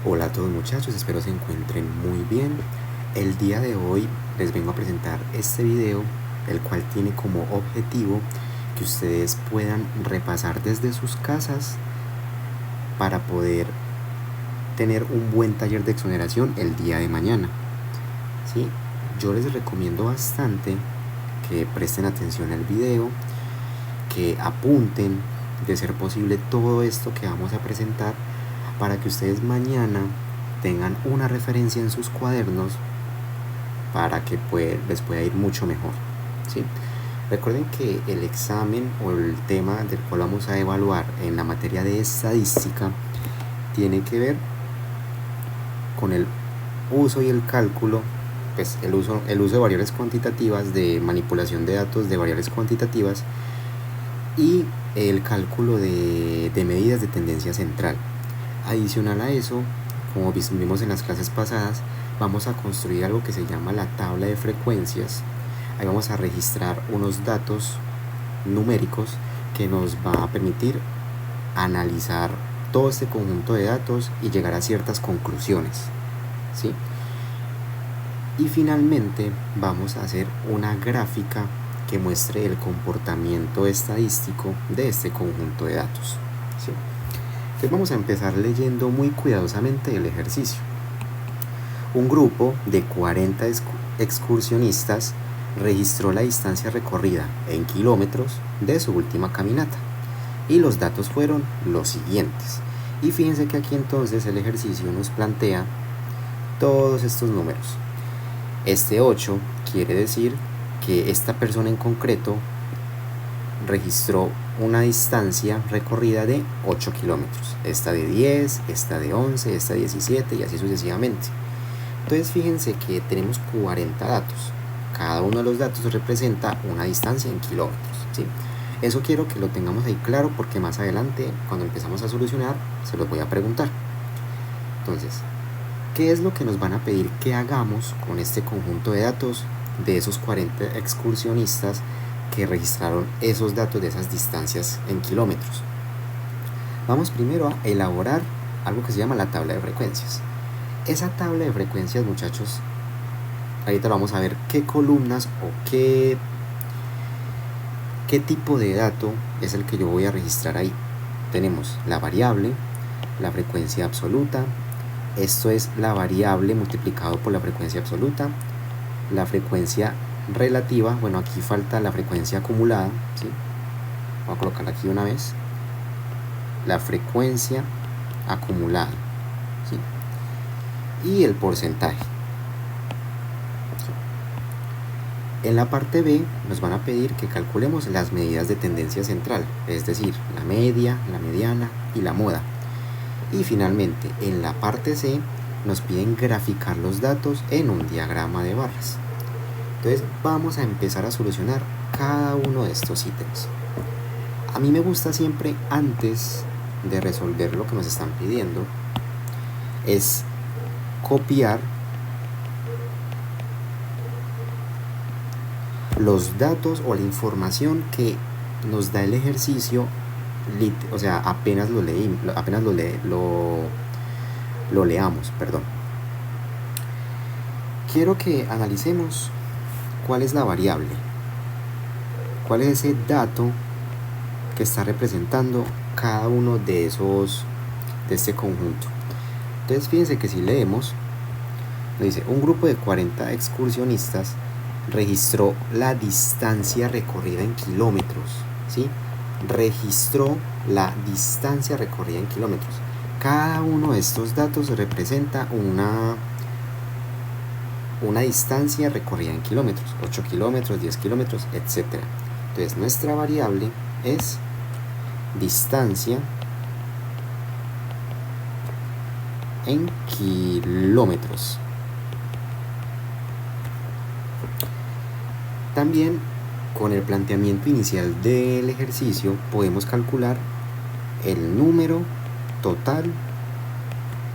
Hola a todos muchachos, espero se encuentren muy bien. El día de hoy les vengo a presentar este video, el cual tiene como objetivo que ustedes puedan repasar desde sus casas para poder tener un buen taller de exoneración el día de mañana. ¿Sí? Yo les recomiendo bastante que presten atención al video, que apunten de ser posible todo esto que vamos a presentar para que ustedes mañana tengan una referencia en sus cuadernos para que les pueda ir mucho mejor, ¿sí? Recuerden que el examen o el tema del cual vamos a evaluar en la materia de estadística tiene que ver con el uso y el cálculo, pues el uso de variables cuantitativas, de manipulación de datos de variables cuantitativas y el cálculo de medidas de tendencia central. Adicional a eso, como vimos en las clases pasadas, vamos a construir algo que se llama la tabla de frecuencias. Ahí vamos a registrar unos datos numéricos que nos va a permitir analizar todo este conjunto de datos y llegar a ciertas conclusiones, ¿sí? Y finalmente vamos a hacer una gráfica que muestre el comportamiento estadístico de este conjunto de datos, ¿sí? Entonces vamos a empezar leyendo muy cuidadosamente el ejercicio. Un grupo de 40 excursionistas registró la distancia recorrida en kilómetros de su última caminata y los datos fueron los siguientes. Y fíjense que aquí entonces el ejercicio nos plantea todos estos números. Este 8 quiere decir que esta persona en concreto registró una distancia recorrida de 8 kilómetros, esta de 10, esta de 11, esta de 17 y así sucesivamente. Entonces fíjense que tenemos 40 datos, cada uno de los datos representa una distancia en kilómetros, ¿sí? Eso quiero que lo tengamos ahí claro porque más adelante cuando empezamos a solucionar se los voy a preguntar. Entonces, ¿qué es lo que nos van a pedir que hagamos con este conjunto de datos de esos 40 excursionistas que registraron esos datos de esas distancias en kilómetros? Vamos primero a elaborar algo que se llama la tabla de frecuencias. Esa tabla de frecuencias, muchachos, ahorita vamos a ver qué columnas o qué tipo de dato es el que yo voy a registrar ahí. Tenemos la variable, la frecuencia absoluta, esto es la variable multiplicado por la frecuencia absoluta, la frecuencia relativa, bueno, aquí falta la frecuencia acumulada, ¿sí? Voy a colocarla aquí una vez, la frecuencia acumulada, ¿sí? Y el porcentaje. En la parte B nos van a pedir que calculemos las medidas de tendencia central, es decir, la media, la mediana y la moda. Y finalmente, en la parte C nos piden graficar los datos en un diagrama de barras. Entonces vamos a empezar a solucionar cada uno de estos ítems. A mí me gusta siempre, antes de resolver lo que nos están pidiendo, es copiar los datos o la información que nos da el ejercicio, o sea, apenas lo leamos, perdón. Quiero que analicemos cuál es la variable, cuál es ese dato que está representando cada uno de este conjunto. Entonces fíjense que si leemos, nos dice un grupo de 40 excursionistas registró la distancia recorrida en kilómetros, ¿sí? Registró la distancia recorrida en kilómetros. Cada uno de estos datos representa una distancia recorrida en kilómetros, 8 kilómetros, 10 kilómetros, etc. Entonces nuestra variable es distancia en kilómetros. También con el planteamiento inicial del ejercicio podemos calcular el número total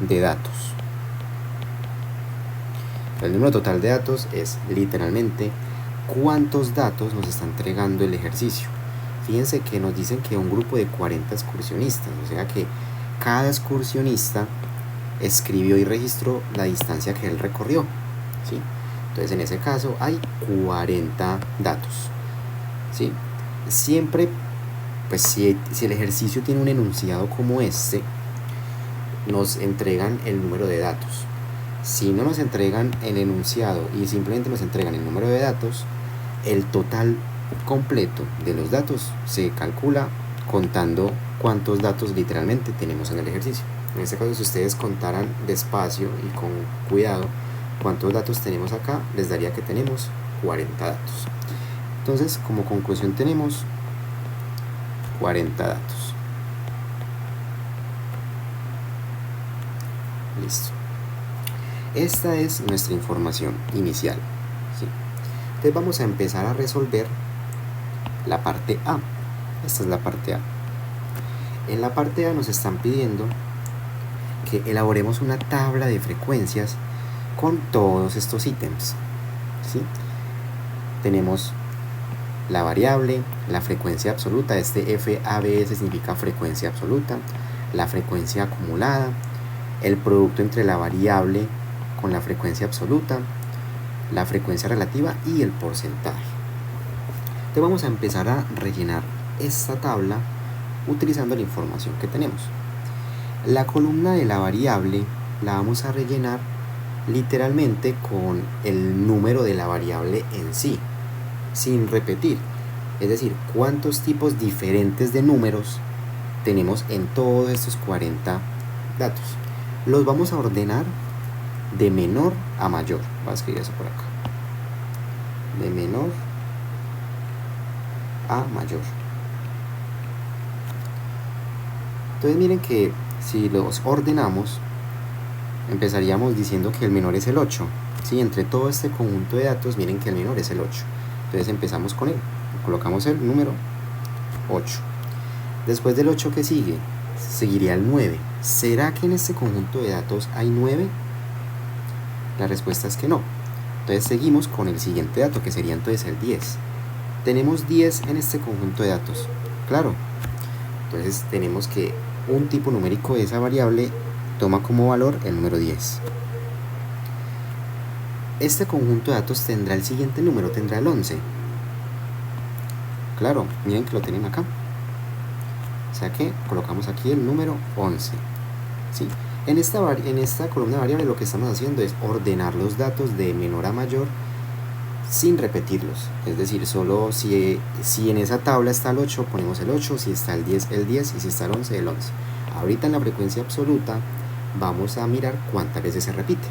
de datos. El número total de datos es literalmente cuántos datos nos está entregando el ejercicio. Fíjense que nos dicen que un grupo de 40 excursionistas, o sea que cada excursionista escribió y registró la distancia que él recorrió, ¿sí? Entonces en ese caso hay 40 datos, ¿sí? Siempre, pues si el ejercicio tiene un enunciado como este, nos entregan el número de datos. Si no nos entregan el enunciado y simplemente nos entregan el número de datos, el total completo de los datos se calcula contando cuántos datos literalmente tenemos en el ejercicio. En este caso, si ustedes contaran despacio y con cuidado cuántos datos tenemos acá, les daría que tenemos 40 datos. Entonces, como conclusión tenemos 40 datos. Listo. Esta es nuestra información inicial, ¿sí? Entonces vamos a empezar a resolver la parte A. Esta es la parte A. En la parte A nos están pidiendo que elaboremos una tabla de frecuencias con todos estos ítems, ¿sí? Tenemos la variable, la frecuencia absoluta, este FABS significa frecuencia absoluta, la frecuencia acumulada, el producto entre la variable con la frecuencia absoluta, la frecuencia relativa y el porcentaje. Entonces vamos a empezar a rellenar esta tabla utilizando la información que tenemos. La columna de la variable la vamos a rellenar literalmente con el número de la variable en sí, sin repetir. Es decir, cuántos tipos diferentes de números tenemos en todos estos 40 datos. Los vamos a ordenar de menor a mayor. Voy a escribir eso por acá. De menor a mayor. Entonces miren que si los ordenamos, empezaríamos diciendo que el menor es el 8. ¿Sí? Entre todo este conjunto de datos, miren que el menor es el 8. Entonces empezamos con él. Colocamos el número 8. Después del 8, ¿qué sigue? Seguiría el 9. ¿Será que en este conjunto de datos hay 9? La respuesta es que no. Entonces seguimos con el siguiente dato, que sería entonces el 10. Tenemos 10 en este conjunto de datos. Claro. Entonces tenemos que un tipo numérico de esa variable toma como valor el número 10. Este conjunto de datos tendrá el siguiente número, tendrá el 11. Claro, miren que lo tienen acá. O sea que colocamos aquí el número 11. ¿Sí? En esta columna de variable lo que estamos haciendo es ordenar los datos de menor a mayor sin repetirlos. Es decir, solo si en esa tabla está el 8, ponemos el 8, si está el 10, el 10, y si está el 11, el 11. Ahorita en la frecuencia absoluta vamos a mirar cuántas veces se repite.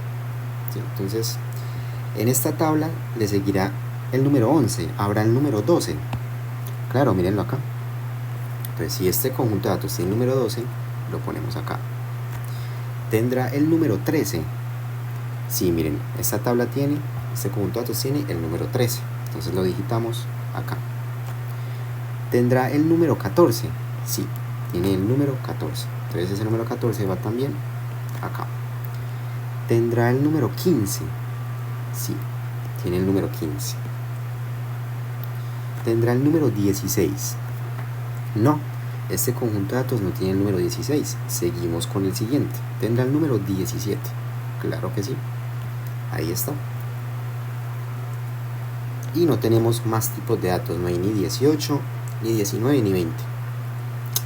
¿Sí? Entonces, en esta tabla le seguirá el número 11, habrá el número 12. Claro, mírenlo acá. Entonces, si este conjunto de datos tiene el número 12, lo ponemos acá. Tendrá el número 13. Sí, miren, esta tabla tiene, este conjunto de datos tiene el número 13. Entonces lo digitamos acá. Tendrá el número 14. Sí, tiene el número 14. Entonces ese número 14 va también acá. Tendrá el número 15. Sí, tiene el número 15. Tendrá el número 16. No, este conjunto de datos no tiene el número 16. Seguimos con el siguiente. Tendrá el número 17. Claro que sí. Ahí está. Y no tenemos más tipos de datos. No hay ni 18, ni 19, ni 20.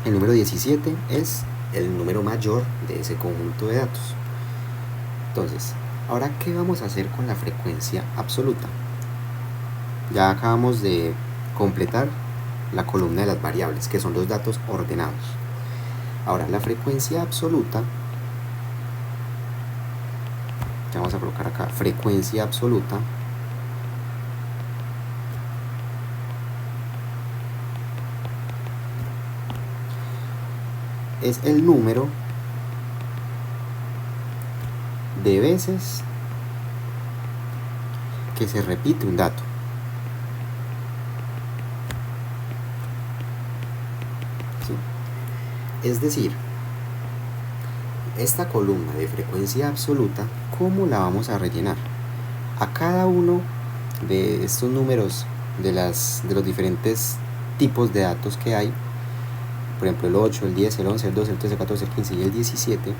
El número 17 es el número mayor de ese conjunto de datos. Entonces, ahora, ¿qué vamos a hacer con la frecuencia absoluta? Ya acabamos de completar la columna de las variables, que son los datos ordenados. Ahora, la frecuencia absoluta, ya vamos a colocar acá, frecuencia absoluta, es el número de veces que se repite un dato. ¿Sí? Es decir, esta columna de frecuencia absoluta, ¿cómo la vamos a rellenar? A cada uno de estos números de los diferentes tipos de datos que hay, por ejemplo el 8, el 10, el 11, el 12, el 13, el 14, el 15 y el 17,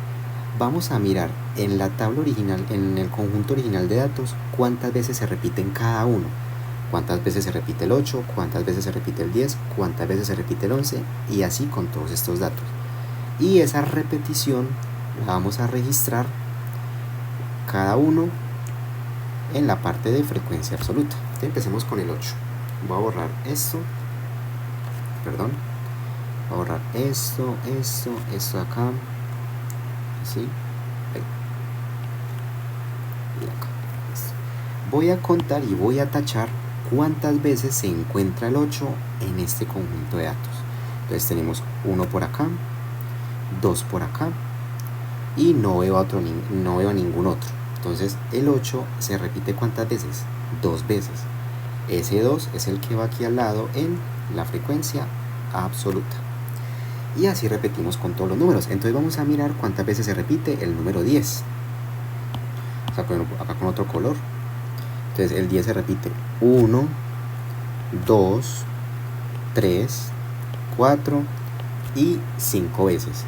Vamos a mirar en la tabla original, en el conjunto original de datos, cuántas veces se repiten cada uno. Cuántas veces se repite el 8, cuántas veces se repite el 10, cuántas veces se repite el 11 y así con todos estos datos. Y esa repetición la vamos a registrar cada uno en la parte de frecuencia absoluta. Entonces, empecemos con el 8. Voy a borrar esto. Perdón. Voy a borrar esto acá. Así. Ahí. Y acá. Listo. Voy a contar y voy a tachar cuántas veces se encuentra el 8 en este conjunto de datos. Entonces tenemos 1 por acá, 2 por acá y no veo a ningún otro. Entonces el 8 se repite ¿cuántas veces? 2 veces. Ese 2 es el que va aquí al lado en la frecuencia absoluta. Y así repetimos con todos los números. Entonces vamos a mirar cuántas veces se repite el número 10. O sea, acá con otro color. Entonces el 10 se repite 1, 2, 3, 4 y 5 veces.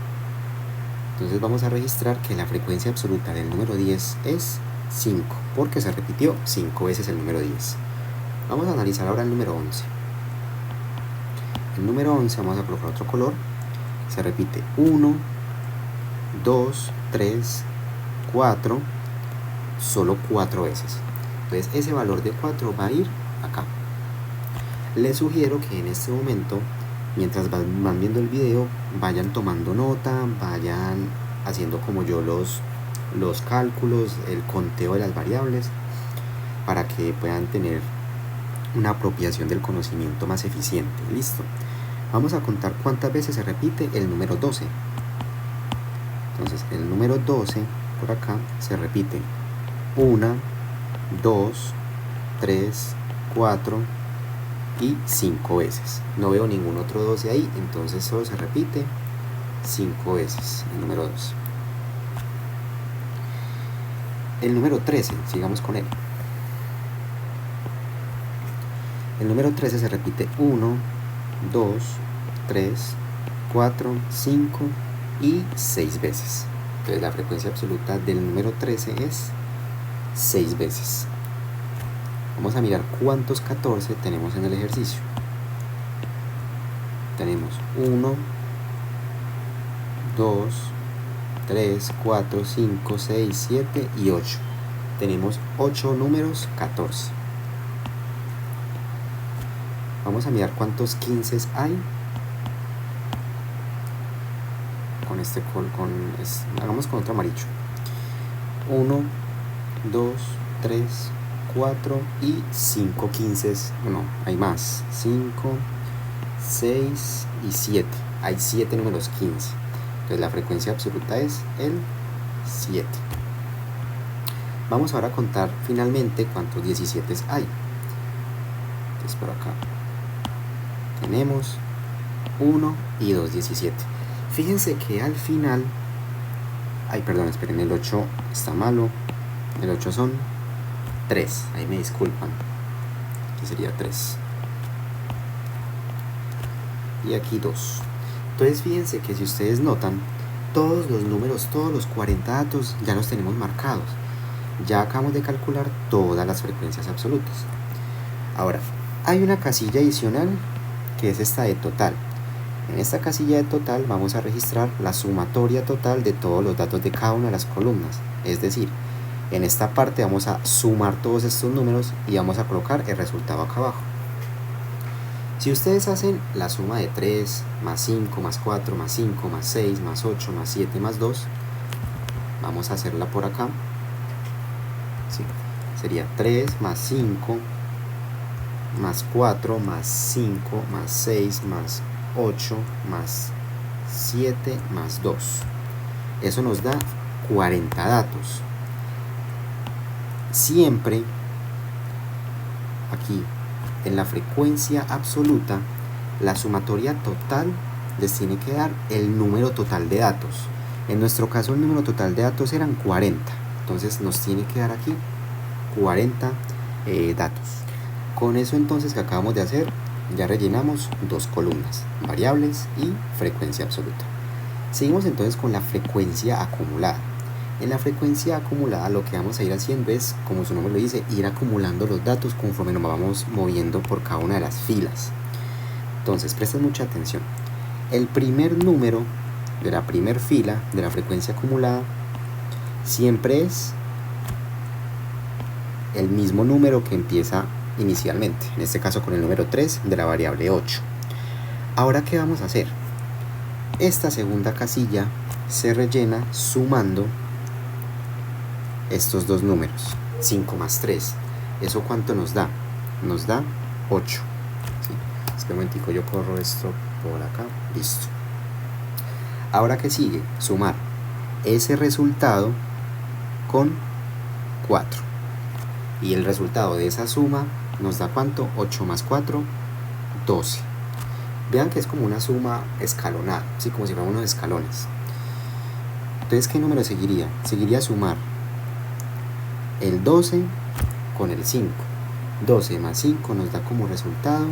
Entonces vamos a registrar que la frecuencia absoluta del número 10 es 5, porque se repitió 5 veces el número 10. Vamos a analizar ahora el número 11. El número 11 vamos a colocar otro color. Se repite 1, 2, 3, 4, solo 4 veces. Entonces ese valor de 4 va a ir acá. Les sugiero que en este momento, mientras van viendo el video, vayan tomando nota, vayan haciendo como yo los cálculos, el conteo de las variables, para que puedan tener una apropiación del conocimiento más eficiente. Listo. Vamos a contar cuántas veces se repite el número 12. Entonces el número 12 por acá se repite 1, 2, 3, 4 y 5 veces. No veo ningún otro 12 ahí, entonces solo se repite 5 veces el número 12. El número 13, sigamos con él. El número 13 se repite 1, 2, 3, 4, 5 y 6 veces. Entonces la frecuencia absoluta del número 13 es 6 veces. Vamos a mirar cuántos 14 tenemos en el ejercicio. Tenemos 1, 2, 3, 4, 5, 6, 7 y 8. Tenemos 8 números 14. Vamos a mirar cuántos 15 hay. Hagamos con otro amarillo. 1, 2, 3, 4 y 5 15. No, hay más. 5, 6 y 7. Hay 7 números 15. Entonces la frecuencia absoluta es el 7. Vamos ahora a contar finalmente cuántos 17 hay. Entonces por acá tenemos 1 y 2 17. Fíjense que al final, esperen, el 8 está malo. El 8 son 3, ahí me disculpan. Aquí sería 3. Y aquí 2. Entonces fíjense que si ustedes notan, todos los números, todos los 40 datos ya los tenemos marcados. Ya acabamos de calcular todas las frecuencias absolutas. Ahora, hay una casilla adicional que es esta de total. En esta casilla de total vamos a registrar la sumatoria total de todos los datos de cada una de las columnas. Es decir, en esta parte vamos a sumar todos estos números y vamos a colocar el resultado acá abajo. Si ustedes hacen la suma de 3, más 5, más 4, más 5, más 6, más 8, más 7, más 2, vamos a hacerla por acá. Sí, sería 3 más 5, más 4, más 5, más 6, más 8, más 7, más 2. Eso nos da 40 datos. Siempre aquí en la frecuencia absoluta, la sumatoria total les tiene que dar el número total de datos. En nuestro caso el número total de datos eran 40. Entonces nos tiene que dar aquí 40 datos. Con eso entonces que acabamos de hacer, ya rellenamos dos columnas, variables y frecuencia absoluta. Seguimos entonces con la frecuencia acumulada. En la frecuencia acumulada lo que vamos a ir haciendo es, como su nombre lo dice, ir acumulando los datos conforme nos vamos moviendo por cada una de las filas. Entonces, presten mucha atención. El primer número de la primera fila de la frecuencia acumulada siempre es el mismo número que empieza inicialmente, en este caso con el número 3 de la variable 8. Ahora, ¿qué vamos a hacer? Esta segunda casilla se rellena sumando estos dos números, 5 más 3. ¿Eso cuánto nos da? Nos da 8. ¿Sí? Espera un momentico, yo corro esto por acá. Listo. Ahora, ¿qué sigue? Sumar ese resultado con 4. Y el resultado de esa suma nos da ¿cuánto? 8 más 4, 12. Vean que es como una suma escalonada, ¿sí? Como si fueran unos escalones. Entonces, ¿qué número seguiría? Seguiría sumar el 12 con el 5. 12 más 5 nos da como resultado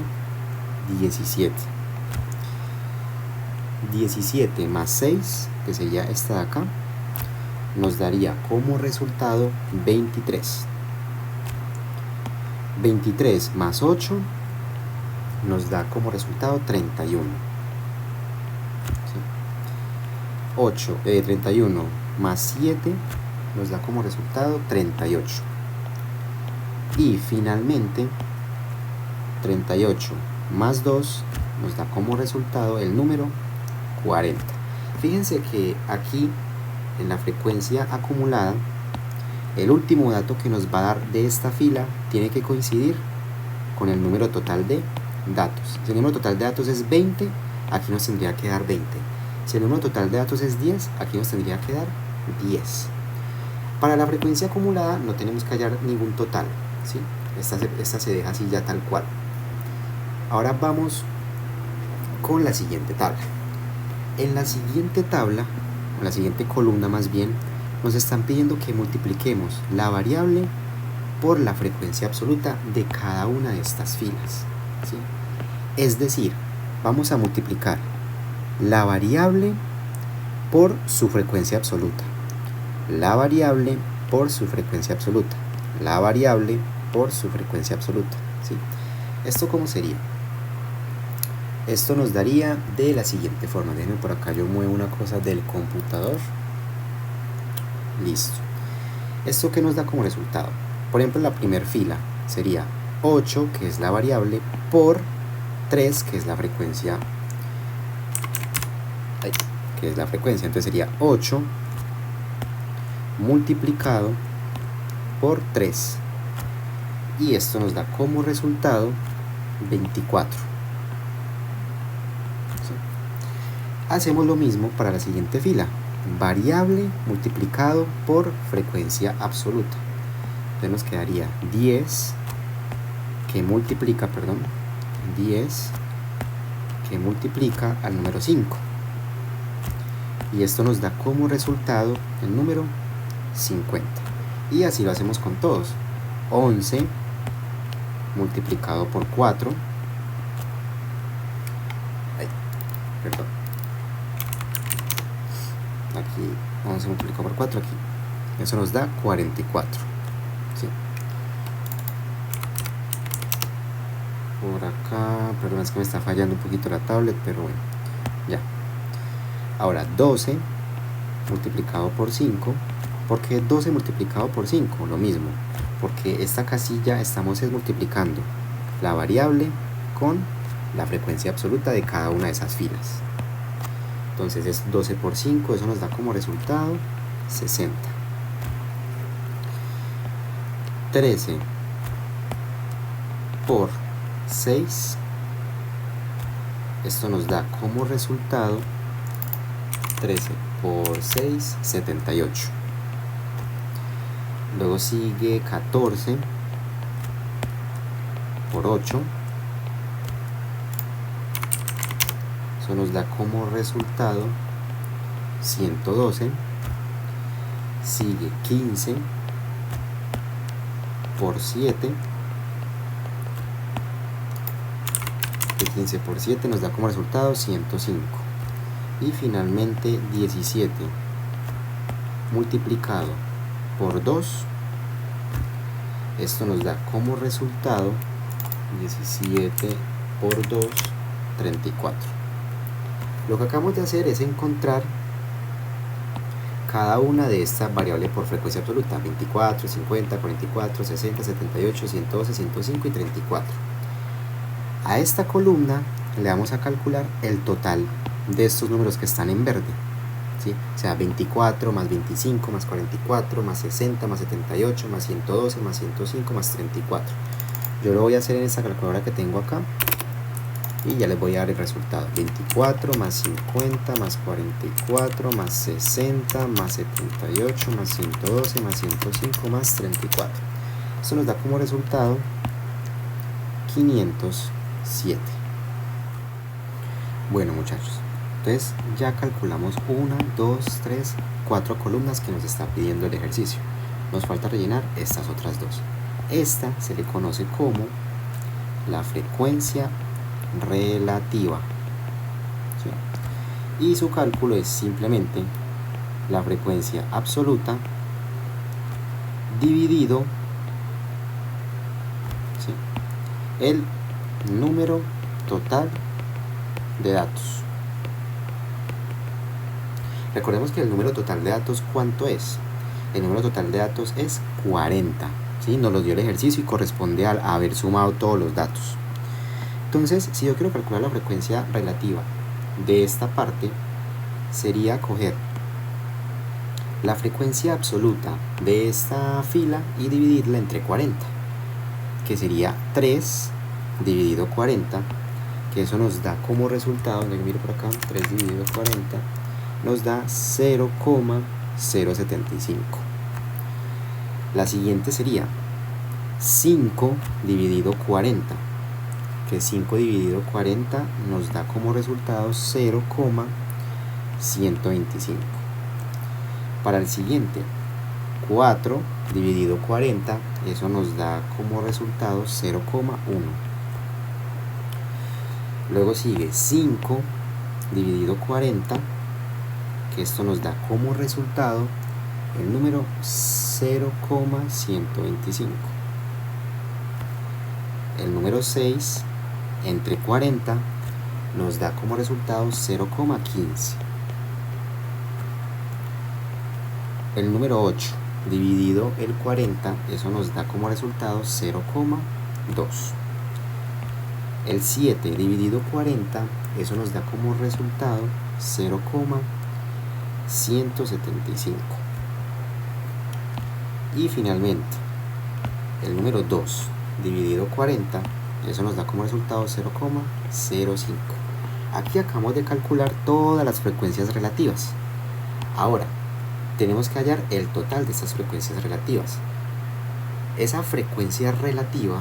17. 17 más 6, que sería esta de acá, nos daría como resultado 23. 23 más 8 nos da como resultado 31. ¿Sí? 31 más 7 nos da como resultado 38. Y finalmente 38 más 2 nos da como resultado el número 40. Fíjense que aquí en la frecuencia acumulada el último dato que nos va a dar de esta fila tiene que coincidir con el número total de datos. Si el número total de datos es 20, aquí nos tendría que dar 20. Si el número total de datos es 10, aquí nos tendría que dar 10. Para la frecuencia acumulada no tenemos que hallar ningún total, ¿sí? Esta se deja así ya tal cual. Ahora vamos con la siguiente tabla. En la siguiente tabla, en la siguiente columna más bien, nos están pidiendo que multipliquemos la variable por la frecuencia absoluta de cada una de estas filas, ¿sí? Es decir, vamos a multiplicar la variable por su frecuencia absoluta, la variable por su frecuencia absoluta, la variable por su frecuencia absoluta, ¿sí? ¿Esto cómo sería? Esto nos daría de la siguiente forma. Déjenme por acá, yo muevo una cosa del computador. Listo. ¿Esto qué nos da como resultado? Por ejemplo, la primera fila sería 8, que es la variable, por 3, que es la frecuencia. Entonces sería 8 multiplicado por 3. Y esto nos da como resultado 24. ¿Sí? Hacemos lo mismo para la siguiente fila. Variable multiplicado por frecuencia absoluta. Entonces nos quedaría 10 que multiplica, 10 que multiplica al número 5. Y esto nos da como resultado el número 50. Y así lo hacemos con todos. 11 multiplicado por 4. Aquí 11 multiplicado por 4 aquí. Eso nos da 44. ¿Sí? Por acá, perdón, es que me está fallando un poquito la tablet, pero bueno, ya. Ahora 12 multiplicado por 5. ¿Por qué 12 multiplicado por 5? Lo mismo, porque esta casilla estamos multiplicando la variable con la frecuencia absoluta de cada una de esas filas. Entonces es 12 por 5, eso nos da como resultado 60. 13 por 6, esto nos da como resultado 13 por 6, 78. Luego sigue 14 por 8. Eso nos da como resultado 112. Sigue 15 por 7. Y 15 por 7 nos da como resultado 105. Y finalmente 17 multiplicado por 2, esto nos da como resultado 17 por 2, 34. Lo que acabamos de hacer es encontrar cada una de estas variables por frecuencia absoluta: 24, 50, 44, 60, 78, 112, 105 y 34. A esta columna le vamos a calcular el total de estos números que están en verde, ¿sí? O sea, 24 más 25 más 44 más 60 más 78 más 112 más 105 más 34. Yo lo voy a hacer en esta calculadora que tengo acá y ya les voy a dar el resultado: 24 más 50 más 44 más 60 más 78 más 112 más 105 más 34. Esto nos da como resultado 507. Bueno, muchachos, entonces ya calculamos 1, 2, 3, 4 columnas que nos está pidiendo el ejercicio. Nos falta rellenar estas otras dos. Esta se le conoce como la frecuencia relativa, ¿sí? Y su cálculo es simplemente la frecuencia absoluta dividido, ¿sí?, el número total de datos. Recordemos que el número total de datos, ¿cuánto es? El número total de datos es 40, ¿sí? Nos lo dio el ejercicio y corresponde a haber sumado todos los datos. Entonces, si yo quiero calcular la frecuencia relativa de esta parte, sería coger la frecuencia absoluta de esta fila y dividirla entre 40, que sería 3 dividido 40, que eso nos da como resultado, miro por acá, 3 dividido 40, nos da 0,075. La siguiente sería 5 dividido 40, que 5 dividido 40 nos da como resultado 0,125. Para el siguiente, 4 dividido 40, eso nos da como resultado 0,1. Luego sigue 5 dividido 40, que esto nos da como resultado el número 0,125. El número 6 entre 40 nos da como resultado 0,15. El número 8 dividido el 40, eso nos da como resultado 0,2. El 7 dividido 40, eso nos da como resultado 0,175. Y finalmente, el número 2 dividido 40, eso nos da como resultado 0,05. Aquí acabamos de calcular todas las frecuencias relativas. Ahora, tenemos que hallar el total de estas frecuencias relativas. Esa frecuencia relativa,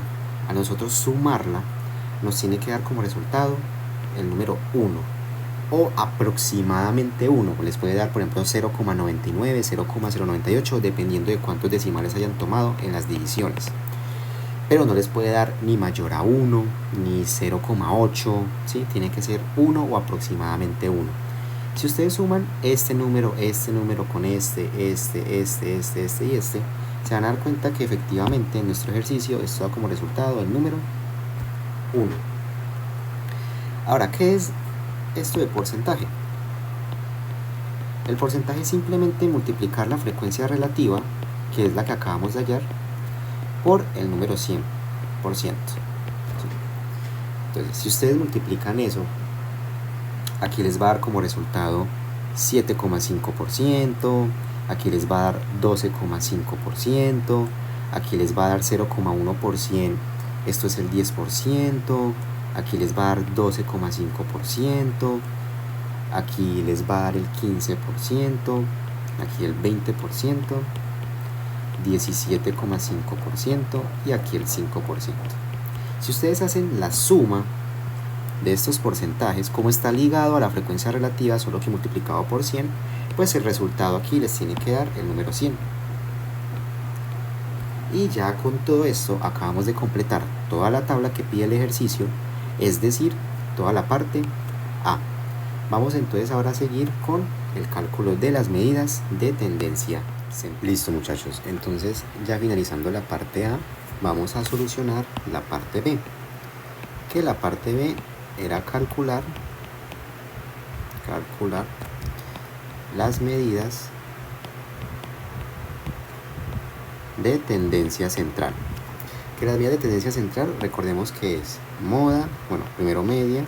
a nosotros sumarla, nos tiene que dar como resultado el número 1 o aproximadamente 1. Les puede dar, por ejemplo, 0,99, 0,098, dependiendo de cuántos decimales hayan tomado en las divisiones. Pero no les puede dar ni mayor a 1, ni 0,8, ¿sí? Tiene que ser 1 o aproximadamente 1. Si ustedes suman este número con este, se van a dar cuenta que efectivamente en nuestro ejercicio esto da como resultado el número 1. Ahora, ¿qué es esto de porcentaje? El porcentaje es simplemente multiplicar la frecuencia relativa, que es la que acabamos de hallar, por el número 100%. Entonces, si ustedes multiplican eso, aquí les va a dar como resultado 7,5%, aquí les va a dar 12,5%, aquí les va a dar 0,1%, esto es el 10%, aquí les va a dar 12,5%, aquí les va a dar el 15%, aquí el 20%, 17,5% y aquí el 5%. Si ustedes hacen la suma de estos porcentajes, como está ligado a la frecuencia relativa, solo que multiplicado por 100, pues el resultado aquí les tiene que dar el número 100. Y ya con todo esto acabamos de completar toda la tabla que pide el ejercicio, es decir, toda la parte A. Vamos entonces ahora a seguir con el cálculo de las medidas de tendencia central. Listo, muchachos, entonces ya finalizando la parte A, vamos a solucionar la parte B, que la parte B era calcular las medidas de tendencia central. Que las medidas de tendencia central, recordemos que es moda, bueno, primero media,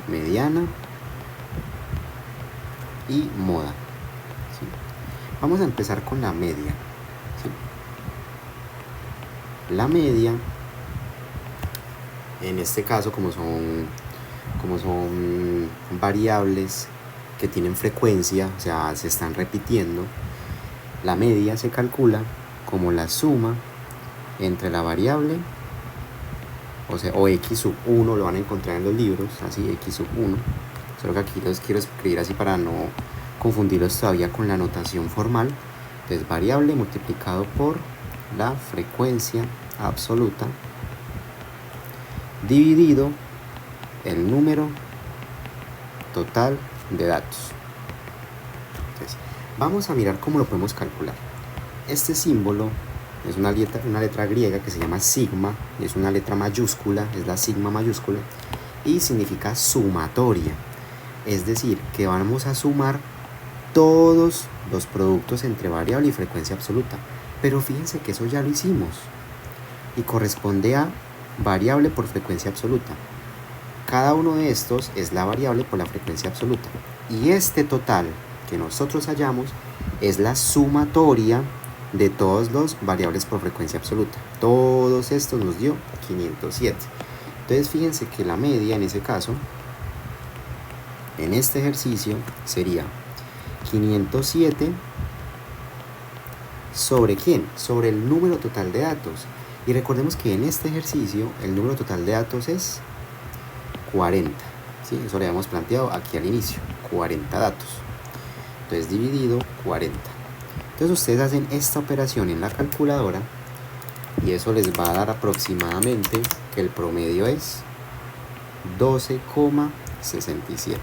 mediana y moda, ¿sí? Vamos a empezar con la media, ¿sí? La media, en este caso, como son variables que tienen frecuencia, o sea, se están repitiendo, la media se calcula como la suma entre la variable, o x sub 1, lo van a encontrar en los libros, así, x sub 1, solo que aquí los quiero escribir así para no confundirlos todavía con la notación formal. Entonces, variable multiplicado por la frecuencia absoluta dividido el número total de datos. Entonces, vamos a mirar cómo lo podemos calcular. Este símbolo es una letra griega que se llama sigma, es una letra mayúscula, es la sigma mayúscula, y significa sumatoria. Es decir, que vamos a sumar todos los productos entre variable y frecuencia absoluta. Pero fíjense que eso ya lo hicimos. Y corresponde a variable por frecuencia absoluta. Cada uno de estos es la variable por la frecuencia absoluta. Y este total que nosotros hallamos es la sumatoria de todos los variables por frecuencia absoluta. Todos estos nos dio 507. Entonces fíjense que la media en ese caso, en este ejercicio, sería 507 ¿sobre quién? Sobre el número total de datos. Y recordemos que en este ejercicio el número total de datos es 40. ¿Sí? Eso lo habíamos planteado aquí al inicio, 40 datos. Entonces dividido 40. Entonces ustedes hacen esta operación en la calculadora y eso les va a dar aproximadamente que el promedio es 12,67.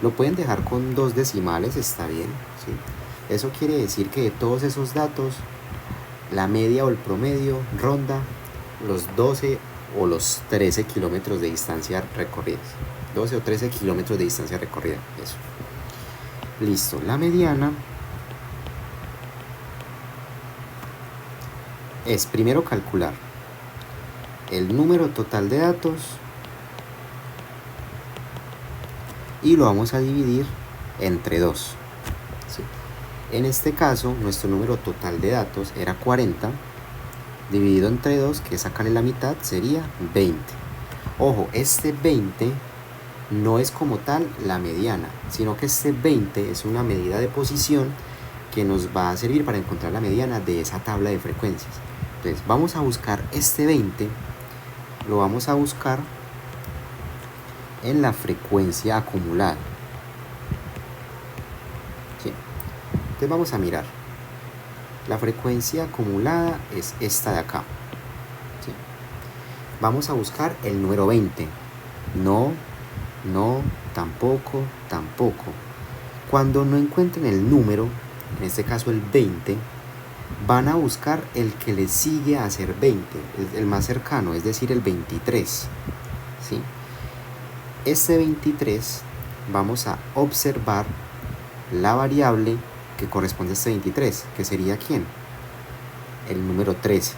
Lo pueden dejar con 2 decimales, está bien, ¿sí? Eso quiere decir que de todos esos datos, la media o el promedio ronda los 12 o los 13 kilómetros de distancia recorridas. 12 o 13 kilómetros de distancia recorrida, eso. Listo, la mediana es primero calcular el número total de datos y lo vamos a dividir entre 2. ¿Sí? En este caso, nuestro número total de datos era 40, dividido entre 2, que es sacarle la mitad, sería 20. Ojo, este 20 no es como tal la mediana, sino que este 20 es una medida de posición que nos va a servir para encontrar la mediana de esa tabla de frecuencias. Entonces, vamos a buscar este 20, lo vamos a buscar en la frecuencia acumulada. ¿Sí? Entonces vamos a mirar. La frecuencia acumulada es esta de acá. ¿Sí? Vamos a buscar el número 20. No, tampoco. Cuando no encuentren el número, en este caso el 20, van a buscar el que le sigue a ser 20, el más cercano, es decir, el 23. ¿Sí? Este 23 vamos a observar la variable que corresponde a este 23, que sería ¿quién? El número 13.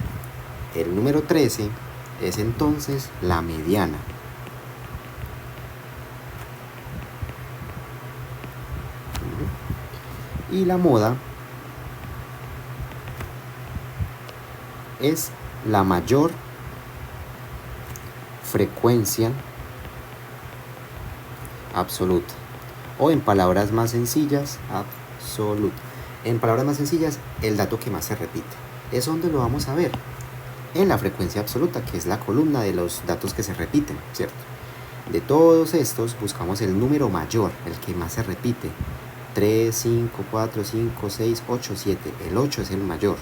El número 13 es entonces la mediana. Y la moda es la mayor frecuencia absoluta, o en palabras más sencillas, absoluta. En palabras más sencillas, el dato que más se repite. ¿Es donde lo vamos a ver? En la frecuencia absoluta, que es la columna de los datos que se repiten, ¿cierto? De todos estos buscamos el número mayor, el que más se repite. 3, 5, 4, 5, 6, 8, 7. El 8 es el mayor.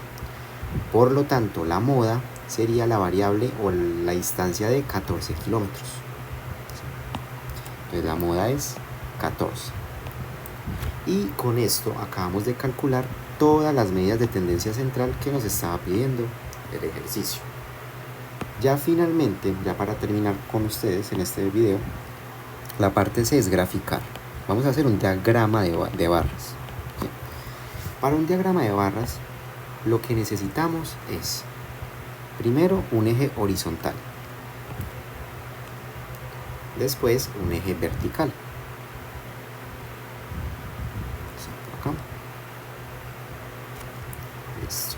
Por lo tanto, la moda sería la variable o la distancia de 14 kilómetros. Entonces la moda es 14. Y con esto acabamos de calcular todas las medidas de tendencia central que nos estaba pidiendo el ejercicio. Ya finalmente, ya para terminar con ustedes en este video, la parte C es graficar. Vamos a hacer un diagrama de barras. ¿Sí? Para un diagrama de barras, lo que necesitamos es, primero, un eje horizontal. Después, un eje vertical. Acá. Listo.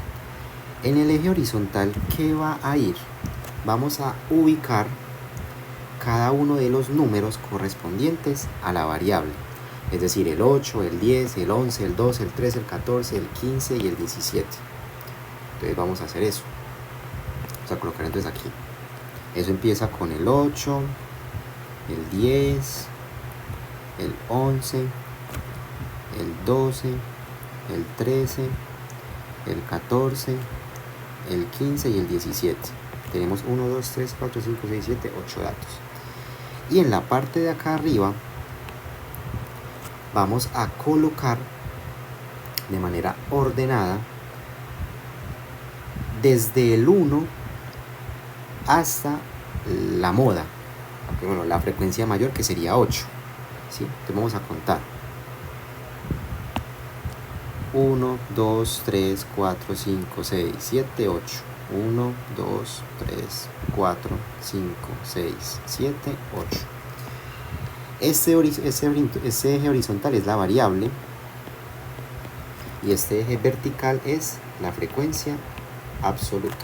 En el eje horizontal, ¿qué va a ir? Vamos a ubicar cada uno de los números correspondientes a la variable. Es decir, el 8, el 10, el 11, el 12, el 13, el 14, el 15 y el 17. Entonces vamos a hacer eso. Vamos a colocar entonces aquí. Eso empieza con el 8, el 10, el 11, el 12, el 13, el 14, el 15 y el 17. Tenemos 1, 2, 3, 4, 5, 6, 7, 8 datos. Y en la parte de acá arriba vamos a colocar de manera ordenada desde el 1 hasta la moda, bueno, la frecuencia mayor, que sería 8, ¿sí? Entonces vamos a contar 1, 2, 3, 4, 5, 6, 7, 8. 1, 2, 3, 4, 5, 6, 7, 8. Este eje horizontal es la variable y este eje vertical es la frecuencia absoluta.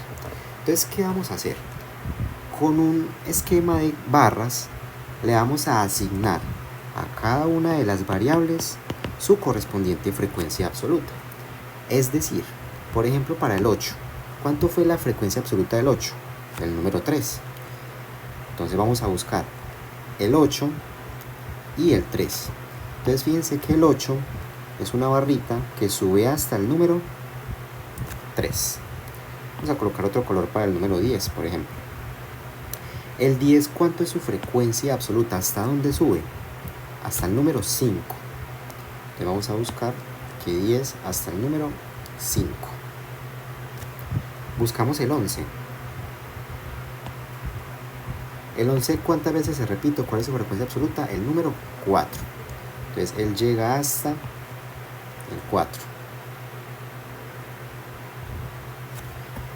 Entonces, ¿qué vamos a hacer? Con un esquema de barras le vamos a asignar a cada una de las variables su correspondiente frecuencia absoluta. Es decir, por ejemplo, para el 8, ¿cuánto fue la frecuencia absoluta del 8? El número 3. Entonces vamos a buscar el 8 y el 3. Entonces fíjense que el 8 es una barrita que sube hasta el número 3. Vamos a colocar otro color para el número 10, por ejemplo. El 10, ¿cuánto es su frecuencia absoluta? ¿Hasta dónde sube? Hasta el número 5. Entonces vamos a buscar que 10 hasta el número 5. Buscamos el 11. El 11, ¿cuántas veces se repite? ¿Cuál es su frecuencia absoluta? El número 4. Entonces él llega hasta el 4.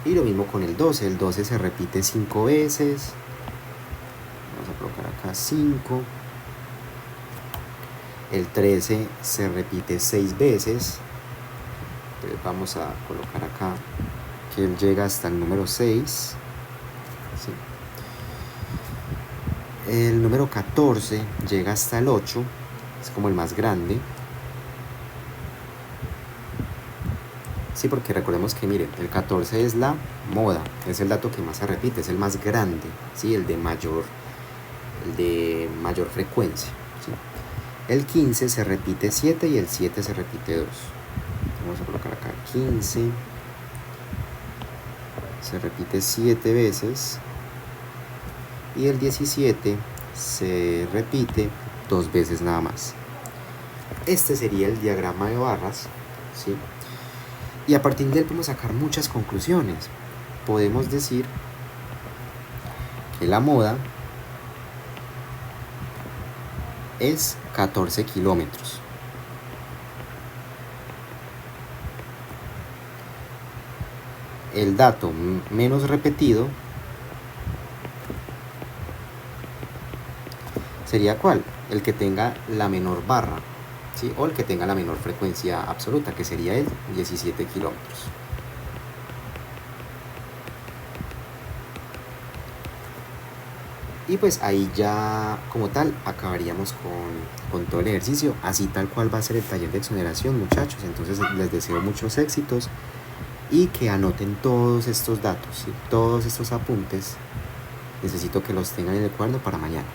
Y lo mismo con el 12. El 12 se repite 5 veces. Vamos a colocar acá 5. El 13 se repite 6 veces. Entonces vamos a colocar acá que él llega hasta el número 6. ¿Sí? El número 14 llega hasta el 8. Es como el más grande. Sí, porque recordemos que, miren, el 14 es la moda, es el dato que más se repite, es el más grande, ¿sí? el de mayor frecuencia, ¿sí? El 15 se repite 7 y el 7 se repite 2. Vamos a colocar acá 15, se repite 7 veces, y el 17 se repite 2 veces nada más. Este sería el diagrama de barras, ¿sí? Y a partir de él podemos sacar muchas conclusiones. Podemos decir que la moda es 14 kilómetros. El dato menos repetido sería ¿cuál? El que tenga la menor barra, ¿sí? O el que tenga la menor frecuencia absoluta, que sería el 17 kilómetros. Y pues ahí ya como tal acabaríamos con todo el ejercicio. Así tal cual va a ser el taller de exoneración, muchachos. Entonces les deseo muchos éxitos y que anoten todos estos datos, ¿sí? Todos estos apuntes. Necesito que los tengan en el cuaderno para mañana.